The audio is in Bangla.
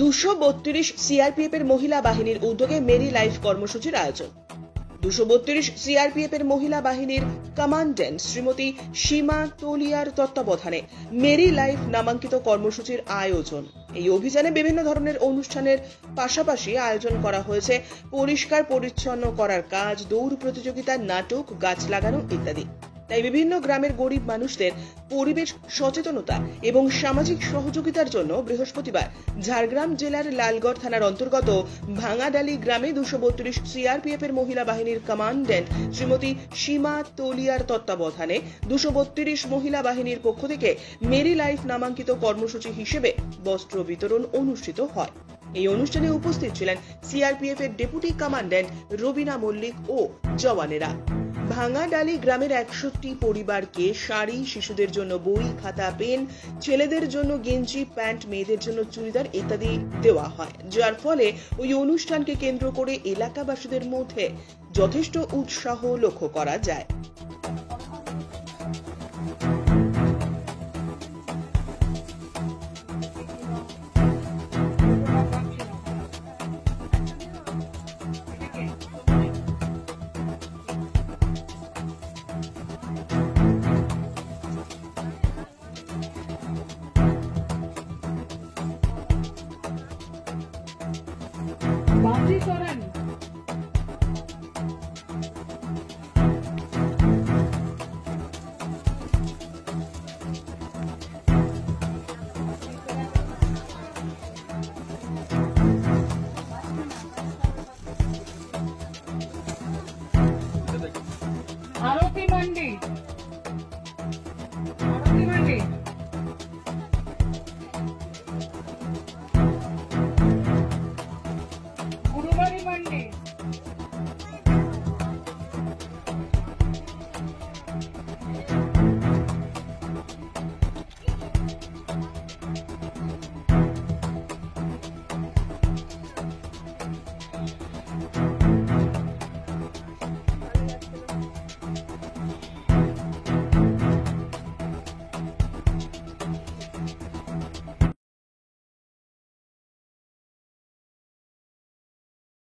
232 সিআরপিএফ এর মহিলা বাহিনীর উদ্যোগে মেরি লাইফ কর্মসূচির আয়োজন। 232 সিআরপিএফ এর মহিলা বাহিনীর কমান্ড্যান্ট শ্রীমতী সীমা তোলিয়ার তত্ত্বাবধানে মেরি লাইফ নামাঙ্কিত কর্মসূচির আয়োজন। এই অভিযানে বিভিন্ন ধরনের অনুষ্ঠানের পাশাপাশি আয়োজন করা হয়েছে পরিষ্কার পরিচ্ছন্ন করার কাজ, দৌড় প্রতিযোগিতা, নাটক, গাছ লাগানো ইত্যাদি। তাই বিভিন্ন গ্রামের গরিব মানুষদের পরিবেশ সচেতনতা এবং সামাজিক সহযোগিতার জন্য বৃহস্পতিবার ঝাড়গ্রাম জেলার লালগড় থানার অন্তর্গত ভাঙাডালি গ্রামে 232 সিআরপিএফ এর মহিলা বাহিনীর কমান্ড্যান্ট শ্রীমতী সীমা তোলিয়ার তত্ত্বাবধানে 232 মহিলা বাহিনীর পক্ষ থেকে মেরি লাইফ নামাঙ্কিত কর্মসূচি হিসেবে বস্ত্র বিতরণ অনুষ্ঠিত হয়। এই অনুষ্ঠানে উপস্থিত ছিলেন সিআরপিএফ এর ডেপুটি কমান্ড্যান্ট রবিনা মল্লিক ও জওয়ানেরা। ভাঙাডালি গ্রামের 61টি পরিবারকে শাড়ি, শিশুদের জন্য বই, খাতা, পেন, ছেলেদের জন্য গেঞ্জি, প্যান্ট, মেয়েদের জন্য চুড়িদার ইত্যাদি দেওয়া হয়, যার ফলে ওই অনুষ্ঠানকে কেন্দ্র করে এলাকাবাসীদের মধ্যে যথেষ্ট উৎসাহ লক্ষ্য করা যায়। বাজি করেন